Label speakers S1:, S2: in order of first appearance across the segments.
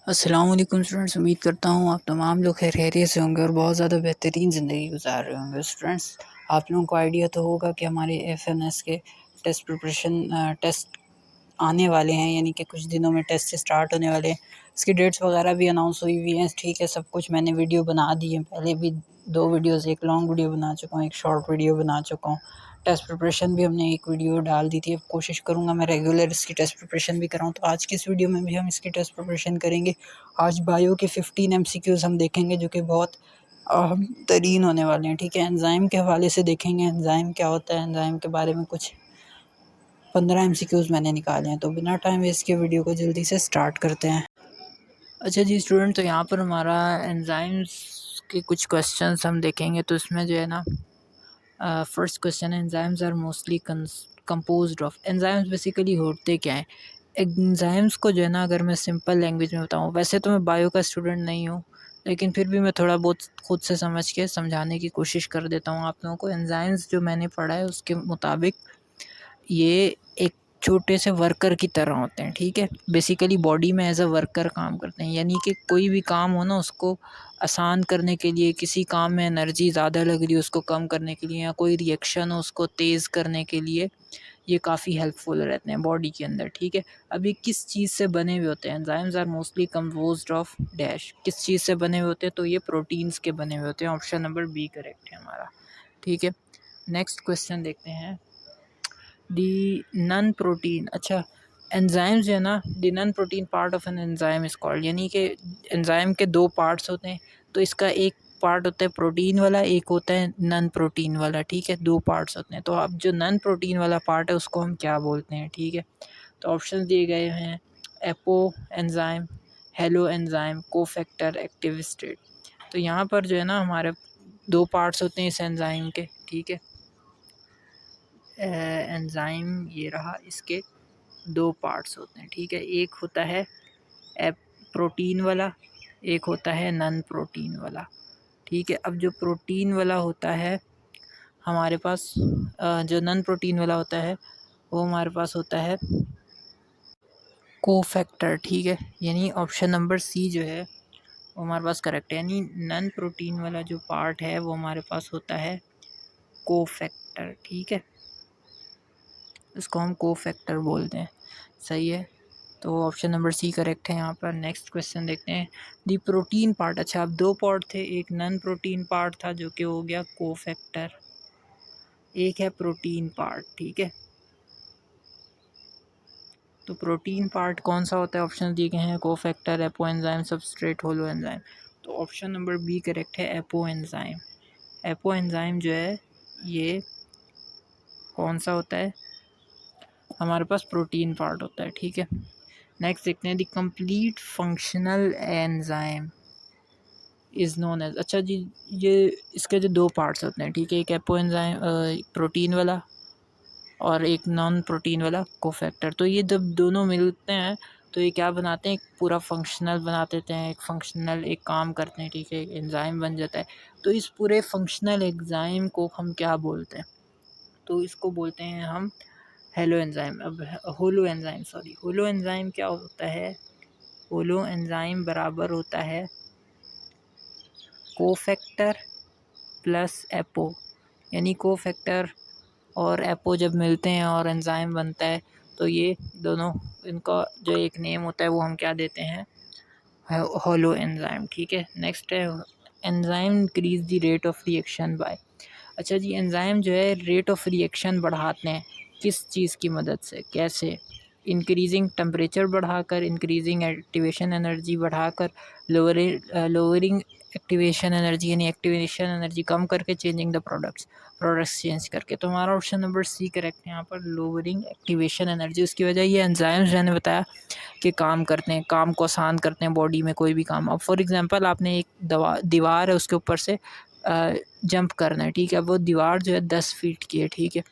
S1: अस्सलाम वालेकुम स्टूडेंट्स, उम्मीद करता हूँ आप तमाम लोग खैरियत से होंगे और बहुत ज़्यादा बेहतरीन ज़िंदगी गुजार रहे होंगे। स्टूडेंट्स, आप लोगों को आइडिया तो होगा कि हमारे एफएनएस के टेस्ट आने वाले हैं, यानी कि कुछ दिनों में टेस्ट स्टार्ट होने वाले हैं। इसकी डेट्स वगैरह भी अनाउंस हुई हुई हैं। ठीक है, सब कुछ मैंने वीडियो बना दी है, पहले भी 2 वीडियोज़, एक लॉन्ग वीडियो बना चुका हूँ, एक शॉर्ट वीडियो बना चुका हूँ। टेस्ट प्रिपरेशन भी हमने एक वीडियो डाल दी थी। अब कोशिश करूँगा मैं रेगुलर इसकी टेस्ट प्रिपरेशन भी कराऊँ। तो आज की इस वीडियो में भी हम इसकी टेस्ट प्रिपरेशन करेंगे। आज बायो के 15 एमसीक्यूज़ हम देखेंगे जो कि बहुत अहम तरीन होने वाले हैं। ठीक है, एंजाइम के हवाले से देखेंगे, एंजाइम क्या होता है, एंजाइम के बारे में कुछ 15 एमसीक्यूज़ मैंने निकाले हैं। तो बिना टाइम वेस्ट के वीडियो को जल्दी से स्टार्ट करते हैं। अच्छा जी स्टूडेंट, तो यहाँ पर हमारा एंजाइम्स के कुछ क्वेश्चंस हम देखेंगे। तो इसमें जो है ना, फर्स्ट क्वेश्चन है, enzymes are mostly composed of. Enzymes basically होते क्या हैं? एंजाइम्स को जो है ना, अगर मैं सिंपल लैंग्वेज में बताऊँ, वैसे तो मैं बायो का स्टूडेंट नहीं हूँ, लेकिन फिर भी मैं थोड़ा बहुत खुद से समझ के समझाने की कोशिश कर देता हूँ आप लोगों को। एंजाइम्स जो मैंने पढ़ा है उसके मुताबिक ये एक छोटे से वर्कर की तरह होते हैं। ठीक है, बेसिकली बॉडी में एज अ वर्कर काम करते हैं, यानी कि कोई भी काम हो ना, उसको आसान करने के लिए, किसी काम में एनर्जी ज़्यादा लग रही है उसको कम करने के लिए, या कोई रिएक्शन हो उसको तेज़ करने के लिए ये काफ़ी हेल्पफुल रहते हैं बॉडी के अंदर। ठीक है, अब ये किस चीज़ से बने हुए होते हैं? Enzymes are mostly composed of dash. किस चीज़ से बने हुए होते हैं? तो ये प्रोटीन्स के बने हुए होते हैं। ऑप्शन नंबर बी करेक्ट है हमारा। ठीक है, नेक्स्ट क्वेश्चन देखते हैं। दी नन प्रोटीन, अच्छा, एंजाइम्स जो है ना, the non protein part of an enzyme is called, यानी कि एंजाइम के 2 पार्ट्स होते हैं। तो इसका एक पार्ट होता है प्रोटीन वाला, एक होता है नन प्रोटीन वाला। ठीक है, 2 पार्ट्स होते हैं। तो अब जो नन प्रोटीन वाला पार्ट है उसको हम क्या बोलते हैं? ठीक है, तो ऑप्शन दिए गए हैं, apo enzyme, hello enzyme, cofactor, active state. तो यहाँ पर जो है ना, हमारे 2 पार्ट्स होते हैं इस एंजाइम के। ठीक है, एंजाइम ये रहा, इसके 2 पार्ट्स होते हैं। ठीक है, एक होता है प्रोटीन वाला, एक होता है नन प्रोटीन वाला। ठीक है, अब जो प्रोटीन वाला होता है हमारे पास, जो नन प्रोटीन वाला होता है वो हमारे पास होता है कोफैक्टर। ठीक है, यानी ऑप्शन नंबर सी जो है वो हमारे पास करेक्ट है, यानी नन प्रोटीन वाला जो पार्ट है वो हमारे पास होता है कोफैक्टर। ठीक है, इसको हम कोफैक्टर बोलते हैं। सही है, तो ऑप्शन नंबर सी करेक्ट है यहाँ पर। नेक्स्ट क्वेश्चन देखते हैं, दी प्रोटीन पार्ट। अच्छा, अब 2 पार्ट थे, एक नन प्रोटीन पार्ट था जो कि हो गया कोफैक्टर, एक है प्रोटीन पार्ट। ठीक है, तो प्रोटीन पार्ट कौन सा होता है? ऑप्शन दिए गए हैं, cofactor, apo enzyme, substrate, holo enzyme. तो ऑप्शन नंबर बी करेक्ट है, एपो एंजाइम। एपो एंजाइम जो है ये कौन सा होता है? हमारे पास प्रोटीन पार्ट होता है। ठीक है, नेक्स्ट देखते हैं, the complete functional enzyme is known as. अच्छा जी, ये इसके जो 2 पार्ट्स होते हैं। ठीक है, एक एपो एंजाइम प्रोटीन वाला और एक नॉन प्रोटीन वाला कोफैक्टर। तो ये जब दोनों मिलते हैं तो ये क्या बनाते हैं? एक पूरा फंक्शनल बना देते हैं, एक फंक्शनल एक काम करते हैं। ठीक है, एक एंजाइम बन जाता है। तो इस पूरे फंक्शनल एंजाइम को हम क्या बोलते हैं? तो इसको बोलते हैं हम हेलो एंजाइम। अब holo enzyme, sorry, holo enzyme क्या होता है? होलो एंजाइम बराबर होता है कोफैक्टर प्लस एपो, यानी कोफैक्टर और एपो जब मिलते हैं और एंजाइम बनता है तो ये दोनों, इनका जो एक नेम होता है वो हम क्या देते हैं? Holo enzyme. ठीक है, नेक्स्ट है, enzyme increase the rate of reaction by. अच्छा जी, एंजाइम जो है रेट ऑफ रिएक्शन बढ़ाते हैं किस चीज़ की मदद से, कैसे? इंक्रीजिंग टेम्परेचर बढ़ाकर, इंक्रीजिंग एक्टिवेशन एनर्जी बढ़ाकर, लोअरिंग एक्टिवेशन एनर्जी, यानी एक्टिवेशन एनर्जी कम करके, चेंजिंग द प्रोडक्ट्स चेंज करके। तो हमारा ऑप्शन नंबर सी करेक्ट है यहाँ पर, लोअरिंग एक्टिवेशन एनर्जी। उसकी वजह ये एंजाइम्स मैंने बताया कि काम करते हैं, काम को आसान करते हैं बॉडी में कोई भी काम। अब फॉर एग्जांपल आपने एक दीवार है उसके ऊपर से जंप करना है। ठीक है, वो दीवार जो है 10 फीट की है। ठीक है,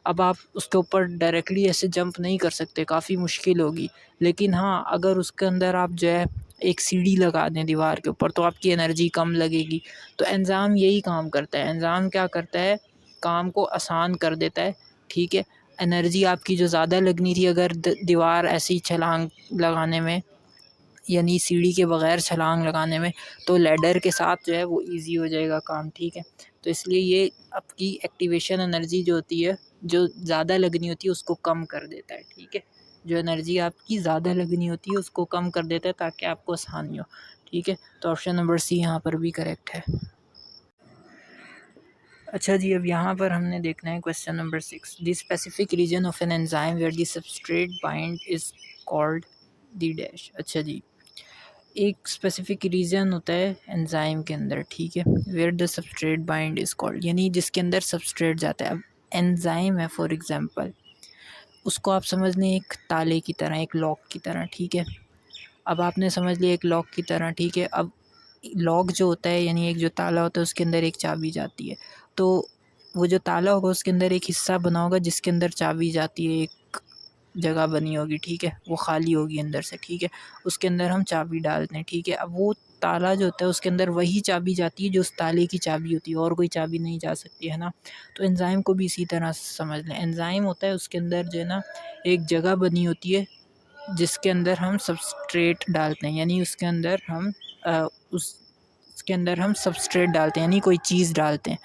S1: अब आप उसके ऊपर डायरेक्टली ऐसे जंप नहीं कर सकते, काफ़ी मुश्किल होगी। लेकिन हाँ, अगर उसके अंदर आप जो है एक सीढ़ी लगा दें दीवार के ऊपर तो आपकी एनर्जी कम लगेगी। तो एंजाइम यही काम करता है। एंजाइम क्या करता है? काम को आसान कर देता है। ठीक है, एनर्जी आपकी जो ज़्यादा लगनी थी अगर दीवार ऐसी छलांग लगाने में, यानी सीढ़ी के बग़ैर छलांग लगाने में, तो लैडर के साथ जो है वो ईज़ी हो जाएगा काम, ठीक है। तो इसलिए ये आपकी एक्टिवेशन एनर्जी जो होती है, जो ज़्यादा लगनी होती है उसको कम कर देता है, ठीक है। जो एनर्जी आपकी ज़्यादा लगनी होती है उसको कम कर देता है ताकि आपको आसानी हो, ठीक है। तो ऑप्शन नंबर सी यहाँ पर भी करेक्ट है। अच्छा जी, अब यहाँ पर हमने देखना है question number 6, the specific region of an enzyme where the substrate bind is called the dash. अच्छा जी, एक स्पेसिफिक रीजन होता है एंजाइम के अंदर, ठीक है, where the substrate bind is called, यानी जिसके अंदर सबस्ट्रेट जाता है। अब एंजाइम है फॉर एग्जांपल, उसको आप समझ लें एक ताले की तरह, एक लॉक की तरह, ठीक है। अब आपने समझ लिया एक लॉक की तरह, ठीक है। अब लॉक जो होता है यानी एक जो ताला होता है उसके अंदर एक चाबी जाती है, तो वो जो ताला होगा उसके अंदर एक हिस्सा बना होगा जिसके अंदर चाबी जाती है, एक जगह बनी होगी, ठीक है, वो खाली होगी अंदर से, ठीक है। उसके अंदर हम चाबी डालते हैं, ठीक है। अब वो ताला जो होता है उसके अंदर वही चाबी जाती है जो उस ताले की चाबी होती है, और कोई चाबी नहीं जा सकती, है ना। तो एंजाइम को भी इसी तरह समझ लें। एंजाइम होता है उसके अंदर जो है ना एक जगह बनी होती है जिसके अंदर हम सबस्ट्रेट डालते हैं, यानी उसके अंदर हम उसके अंदर हम सबस्ट्रेट डालते हैं, यानी कोई चीज़ डालते हैं,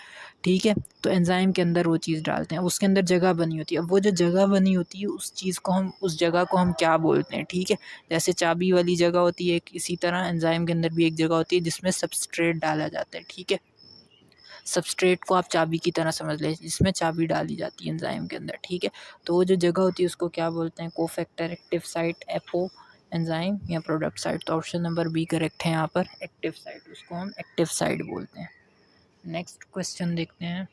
S1: ठीक है। तो एंजाइम के अंदर वो चीज़ डालते हैं, उसके अंदर जगह बनी होती है। अब वो जो जगह बनी होती है उस चीज़ को हम, उस जगह को हम क्या बोलते हैं, ठीक है। जैसे चाबी वाली जगह होती है एक, इसी तरह एंजाइम के अंदर भी एक जगह होती है जिसमें सबस्ट्रेट डाला जाता है, ठीक है। सबस्ट्रेट को आप चाबी की तरह समझ लें, जिसमें चाबी डाली जाती है एंजाइम के अंदर, ठीक है। तो वो जो जगह होती है उसको क्या बोलते हैं, cofactor, active site, apo enzyme या प्रोडक्ट साइट। तो ऑप्शन नंबर बी करेक्ट है यहाँ पर, एक्टिव साइट, उसको हम एक्टिव साइट बोलते हैं। नेक्स्ट क्वेश्चन देखते हैं,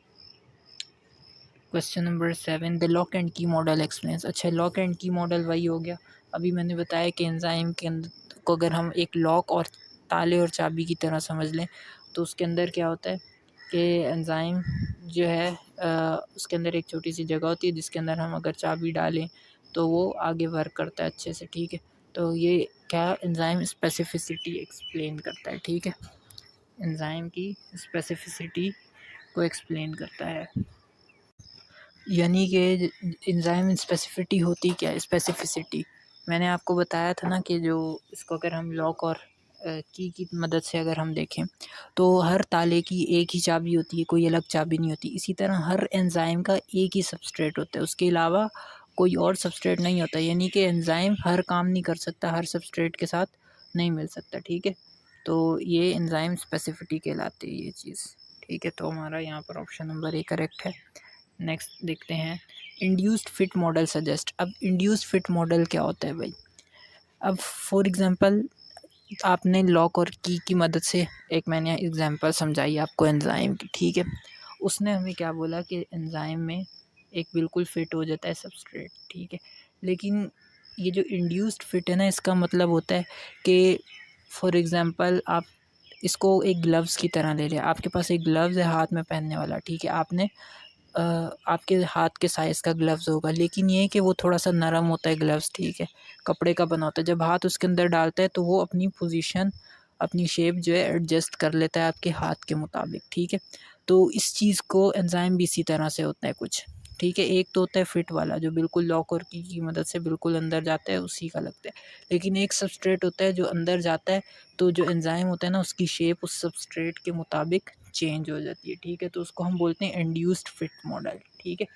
S1: question number 7, the lock and की मॉडल एक्सप्लेन्स। अच्छा, लॉक एंड की मॉडल वही हो गया, अभी मैंने बताया कि एंजाइम के अंदर को अगर हम एक लॉक और ताले और चाबी की तरह समझ लें, तो उसके अंदर क्या होता है कि एंजाइम जो है उसके अंदर एक छोटी सी जगह होती है जिसके अंदर हम अगर चाबी डालें तो वो आगे वर्क करता है अच्छे से, ठीक है। तो ये क्या एंजाइम स्पेसिफिसिटी एक्सप्लेन करता है, ठीक है, एंजाइम की स्पेसिफिसिटी को एक्सप्लेन करता है। यानी कि एंजाइम स्पेसिफिटी होती क्या है, स्पेसिफिसिटी मैंने आपको बताया था ना कि जो इसको अगर हम लॉक और की मदद से अगर हम देखें तो हर ताले की एक ही चाबी होती है, कोई अलग चाबी नहीं होती। इसी तरह हर एंजाइम का एक ही सबस्ट्रेट होता है, उसके अलावा कोई और सबस्ट्रेट नहीं होता, यानी कि एंजाइम हर काम नहीं कर सकता, हर सबस्ट्रेट के साथ नहीं मिल सकता, ठीक है। तो ये एंजाइम स्पेसिफिटी कहलाती है ये चीज़, ठीक है। तो हमारा यहाँ पर ऑप्शन नंबर ए करेक्ट है। नेक्स्ट देखते हैं, इंड्यूस्ड फिट मॉडल सजेस्ट। अब इंड्यूस्ड फिट मॉडल क्या होता है भाई, अब फॉर एग्जांपल आपने लॉक और की मदद से एक मैंने एग्जांपल समझाई आपको एंजाइम की, ठीक है। उसने हमें क्या बोला कि एंजाइम में एक बिल्कुल फिट हो जाता है सबस्ट्रेट, ठीक है। लेकिन ये जो इंड्यूस्ड फिट है ना, इसका मतलब होता है कि फॉर एग्जांपल आप इसको एक ग्लव्स की तरह ले लें, आपके पास एक ग्लव्स है हाथ में पहनने वाला, ठीक है। आपने आपके हाथ के साइज़ का ग्लव्स होगा, लेकिन ये है कि वो थोड़ा-सा नरम होता है ग्लव्स, ठीक है, कपड़े का बना होता है। जब हाथ उसके अंदर डालता है तो वो अपनी पोजीशन, अपनी शेप जो है एडजस्ट कर लेता है आपके हाथ के मुताबिक, ठीक है। तो इस चीज़ को एंजाइम भी इसी तरह से होता है कुछ, ठीक है। एक तो होता है फिट वाला जो बिल्कुल लॉक और की मदद से बिल्कुल अंदर जाता है, उसी का लगता है। लेकिन एक सबस्ट्रेट होता है जो अंदर जाता है, तो जो एंजाइम होता है ना उसकी शेप उस सबस्ट्रेट के मुताबिक चेंज हो जाती है, ठीक है। तो उसको हम बोलते हैं इंड्यूस्ड फिट मॉडल, ठीक है।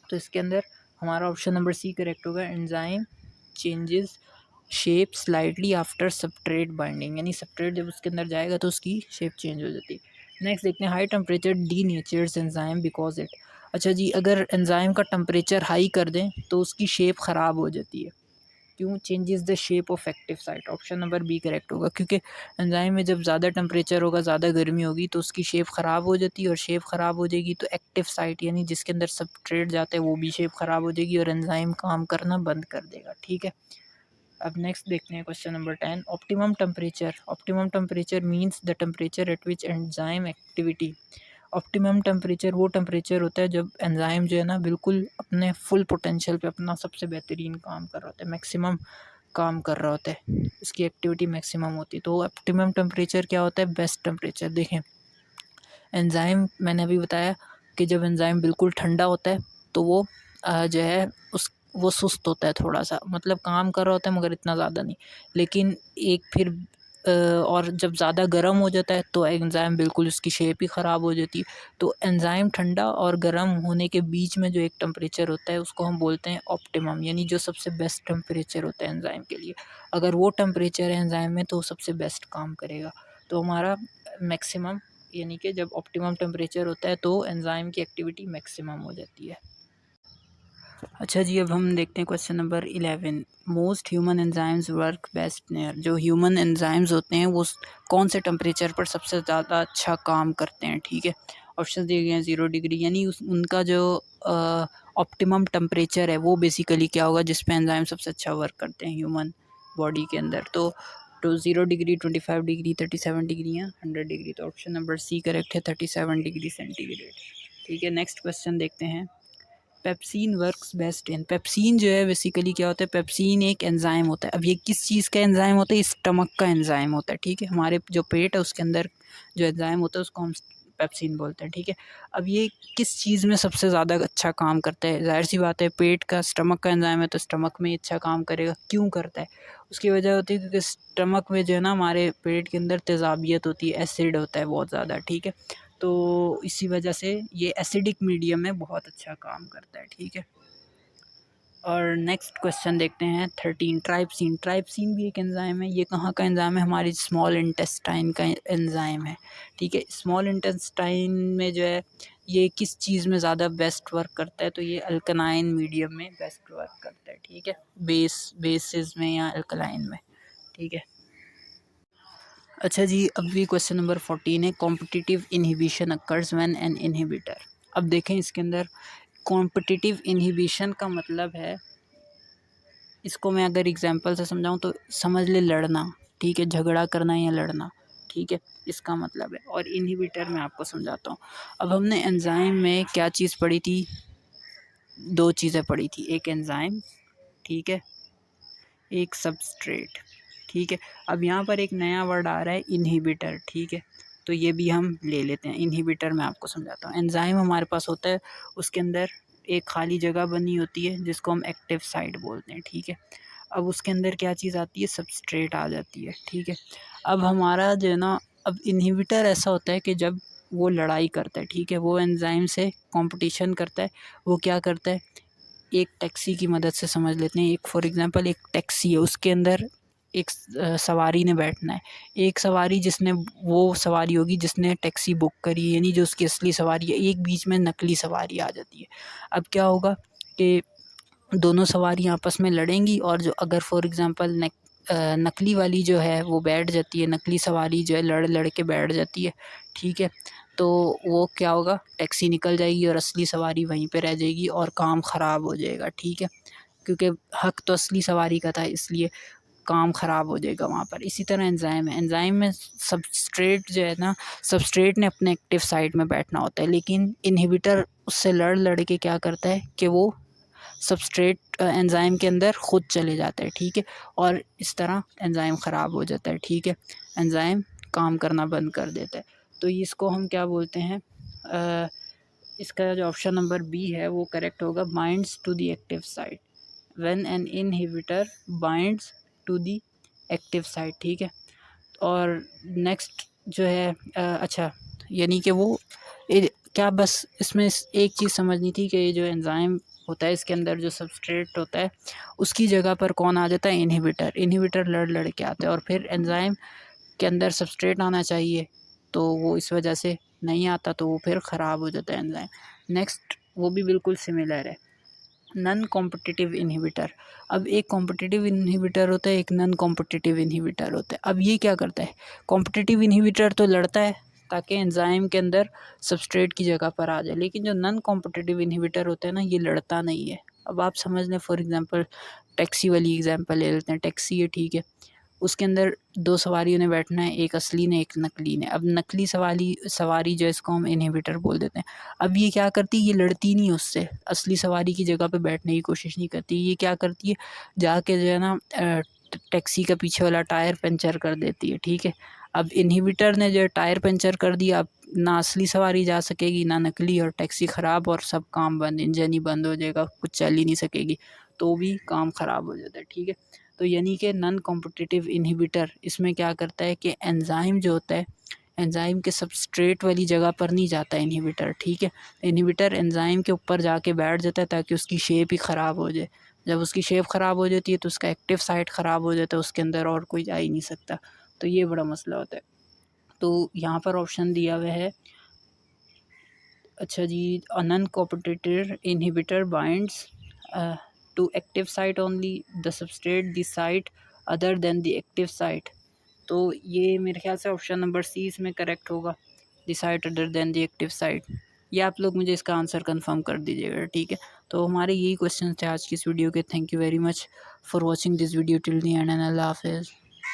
S1: तो इसके अंदर हमारा ऑप्शन नंबर सी करेक्ट होगा, enzyme changes shape slightly after substrate binding, यानी सबस्ट्रेट जब उसके अंदर जाएगा तो उसकी शेप चेंज हो जाती है। नेक्स्ट देखते हैं, high temperature denatures enzyme because it. अच्छा जी, अगर एंजाइम का टेम्परेचर हाई कर दें तो उसकी शेप ख़राब हो जाती है, क्यों, changes the shape of active site. Option number B correct होगा, क्योंकि एंजाइम में जब ज़्यादा टेम्परेचर होगा, ज़्यादा गर्मी होगी तो उसकी शेप ख़राब हो जाती है, और शेप ख़राब हो जाएगी तो एक्टिव साइट यानी जिसके अंदर सबस्ट्रेट जाता है वो भी शेप ख़राब हो जाएगी और एंजाइम काम करना बंद कर देगा, ठीक है। अब नेक्स्ट देखते हैं question number 10, optimum temperature. Optimum temperature means the temperature at which enzyme activity. Optimum temperature वो टेम्परेचर होता है जब एंजाइम जो है ना बिल्कुल अपने फुल पोटेंशियल पे अपना सबसे बेहतरीन काम कर रहा होता है, मैक्सिमम काम कर रहा होता है, इसकी एक्टिविटी मैक्सिमम होती है। तो ऑप्टिमम टेम्परेचर क्या होता है, बेस्ट टेम्परेचर। देखें एंजाइम मैंने अभी बताया कि जब एंजाइम बिल्कुल ठंडा होता है तो वो जो है वो सुस्त होता है थोड़ा सा, मतलब काम कर रहा होता है मगर इतना ज़्यादा नहीं। लेकिन एक फिर और जब ज़्यादा गर्म हो जाता है तो एंजाइम बिल्कुल उसकी शेप ही ख़राब हो जाती है। तो एंजाइम ठंडा और गर्म होने के बीच में जो एक टेम्परेचर होता है उसको हम बोलते हैं ऑप्टिमम, यानी जो सबसे बेस्ट टेम्परेचर होता है एंजाइम के लिए। अगर वो टेम्परेचर है एंजाइम में तो सबसे बेस्ट काम करेगा। तो हमारा मैक्सिमम, यानी कि जब ऑप्टिमम टेम्परेचर होता है तो एंजाइम की एक्टिविटी मैक्सिमम हो जाती है। अच्छा जी, अब हम देखते हैं question number 11। Most human enzymes work best near. जो ह्यूमन एंजाइम्स होते हैं वो कौन से टेम्परेचर पर सबसे ज़्यादा अच्छा काम करते हैं, ठीक है। ऑप्शन दिए गए हैं 0 डिग्री, यानी उनका जो ऑप्टिमम टेम्परेचर है वो बेसिकली क्या होगा जिस पे एंजाइम सबसे अच्छा वर्क करते हैं ह्यूमन बॉडी के अंदर। तो 0 डिग्री, 25 डिग्री, 37 डिग्री या 100 डिग्री। तो ऑप्शन नंबर सी करेक्ट है, 37 डिग्री सेंटीग्रेड। ठीक है, नेक्स्ट क्वेश्चन देखते हैं। Pepsin works best in. Pepsin जो है बेसिकली क्या होता है, पेप्सिन एक एंजाइम होता है। अब ये किस चीज़ का एंजाइम होता है, स्टमक का एंजाइम होता है, ठीक है। हमारे जो पेट है उसके अंदर जो एंजाइम होता है उसको हम पेप्सिन बोलते हैं, ठीक है। अब ये किस चीज़ में सबसे ज़्यादा अच्छा काम करता है, जाहिर सी बात है पेट का, स्टमक का एंजाइम है तो स्टमक में ही अच्छा काम करेगा। क्यों करता है, उसकी वजह होती है क्योंकि स्टमक में जो है ना हमारे पेट के अंदर तेज़ाबियत होती है, एसिड होता है बहुत ज़्यादा, ठीक है। तो इसी वजह से ये एसिडिक मीडियम में बहुत अच्छा काम करता है, ठीक है। और नेक्स्ट क्वेश्चन देखते हैं 13। ट्राइप्सिन। ट्राइप्सिन भी एक एंजाइम है। ये कहाँ का एंजाइम है, हमारी स्मॉल इंटेस्टाइन का एंजाइम है, ठीक है। स्मॉल इंटेस्टाइन में जो है ये किस चीज़ में ज़्यादा बेस्ट वर्क करता है, तो ये अल्कलाइन मीडियम में बेस्ट वर्क करता है, ठीक है। बेसिस में या अल्कलाइन में, ठीक है। अच्छा जी, अब भी क्वेश्चन नंबर 14 है। Competitive inhibition occurs when an inhibitor. अब देखें इसके अंदर कॉम्पिटिटिव इनहिबिशन का मतलब है, इसको मैं अगर एग्जांपल से समझाऊं तो समझ ले लड़ना, ठीक है, झगड़ा करना या लड़ना, ठीक है, इसका मतलब है। और इनहिबिटर मैं आपको समझाता हूँ। अब हमने एंजाइम में क्या चीज़ पढ़ी थी, दो चीज़ें पढ़ी थी, एक एंजाइम, ठीक है, एक सबस्ट्रेट, ठीक है। अब यहाँ पर एक नया वर्ड आ रहा है इनहिबिटर, ठीक है। तो ये भी हम ले लेते हैं। इनहिबिटर मैं आपको समझाता हूँ। एंजाइम हमारे पास होता है, उसके अंदर एक खाली जगह बनी होती है जिसको हम एक्टिव साइट बोलते हैं, ठीक है। अब उसके अंदर क्या चीज़ आती है, सबस्ट्रेट आ जाती है, ठीक है। अब हमारा जो है ना, अब इनहिबिटर ऐसा होता है कि जब वो लड़ाई करता है, ठीक है, वो एंजाइम से कंपटीशन करता है। वो क्या करता है, एक टैक्सी की मदद से समझ लेते हैं। एक फॉर एग्जांपल एक टैक्सी है, उसके अंदर एक सवारी ने बैठना है। एक सवारी जिसने, वो सवारी होगी जिसने टैक्सी बुक करी, यानी जो उसकी असली सवारी है। एक बीच में नकली सवारी आ जाती है। अब क्या होगा कि दोनों सवारी आपस में लड़ेंगी और जो अगर फॉर एग्जांपल नकली वाली जो है वो बैठ जाती है, नकली सवारी जो है लड़ लड़ के बैठ जाती है, ठीक है। तो वो क्या होगा, टैक्सी निकल जाएगी और असली सवारी वहीं पे रह जाएगी और काम ख़राब हो जाएगा, ठीक है। क्योंकि हक तो असली सवारी का था, इसलिए काम ख़राब हो जाएगा वहाँ पर। इसी तरह एंजाइम है। एंजाइम में सबस्ट्रेट जो है ना, सबस्ट्रेट ने अपने एक्टिव साइट में बैठना होता है, लेकिन इनहिबिटर उससे लड़ लड़ के क्या करता है कि वो सबस्ट्रेट एंजाइम के अंदर ख़ुद चले जाता है, ठीक है। और इस तरह एंजाइम ख़राब हो जाता है, ठीक है। एंजाइम काम करना बंद कर देता है। तो इसको हम क्या बोलते हैं, इसका जो ऑप्शन नंबर बी है वो करेक्ट होगा, binds to the active site. When an inhibitor binds to the active site, ठीक है। और नेक्स्ट जो है अच्छा, यानी कि वो क्या, बस इसमें एक चीज़ समझनी थी कि ये जो एंजाइम होता है इसके अंदर जो सबस्ट्रेट होता है उसकी जगह पर कौन आ जाता है, इनहिबिटर। इनहिबिटर लड़ लड़ के आता है और फिर एंजाइम के अंदर सबस्ट्रेट आना चाहिए, तो वो इस वजह से नहीं आता, तो वो फिर ख़राब हो जाता है एंजाइम। नेक्स्ट वो भी बिल्कुल सिमिलर है, नॉन कॉम्पिटिटिव इनहिबिटर। अब एक कॉम्पिटिटिव इनहिबिटर होता है, एक नॉन कॉम्पिटिटिव इनहिबिटर होता है। अब ये क्या करता है, कॉम्पिटिटिव इनहिबिटर तो लड़ता है ताकि एंजाइम के अंदर सबस्ट्रेट की जगह पर आ जाए, लेकिन जो नॉन कॉम्पिटिटिव इनहिबिटर होता है ना, ये लड़ता नहीं है। अब आप समझ लें, फॉर एग्जांपल टैक्सी वाली एग्जांपल ले लेते हैं। टैक्सी है, ठीक है, उसके अंदर दो सवारियों ने बैठना है, एक असली ने एक नकली ने। अब नकली सवारी जो है इसको हम इनहिबिटर बोल देते हैं। अब ये क्या करती है, ये लड़ती नहीं उससे, असली सवारी की जगह पे बैठने की कोशिश नहीं करती। ये क्या करती है, जाके जो है ना टैक्सी का पीछे वाला टायर पंचर कर देती है, ठीक है। अब इनहिबिटर ने जो है टायर पंचर कर दिया, अब ना असली सवारी जा सकेगी ना नकली, और टैक्सी ख़राब और सब काम बंद, इंजन ही बंद हो जाएगा, कुछ चल ही नहीं सकेगी। तो भी काम ख़राब हो जाता है, ठीक है। तो यानी कि नॉन कॉम्पिटिटिव इनहिबिटर इसमें क्या करता है कि एंजाइम जो होता है, एंजाइम के सबस्ट्रेट वाली जगह पर नहीं जाता इनहिबिटर, ठीक है। इनहिबिटर एंजाइम के ऊपर जाके बैठ जाता है ताकि उसकी शेप ही ख़राब हो जाए। जब उसकी शेप ख़राब हो जाती है तो उसका एक्टिव साइट ख़राब हो जाता है, उसके अंदर और कोई जा ही नहीं सकता। तो ये बड़ा मसला होता है। तो यहाँ पर ऑप्शन दिया हुआ है, अच्छा जी, non competitive inhibitor binds to active site only the substrate the site other than the active site. तो ये मेरे ख्याल से ऑप्शन नंबर सी इसमें करेक्ट होगा, the site other than the active site. ये आप लोग मुझे इसका आंसर कंफर्म कर दीजिएगा, ठीक है। तो हमारे यही क्वेश्चन थे आज की इस वीडियो के। Thank you very much for watching this video till the end, अल्लाह हाफिज़।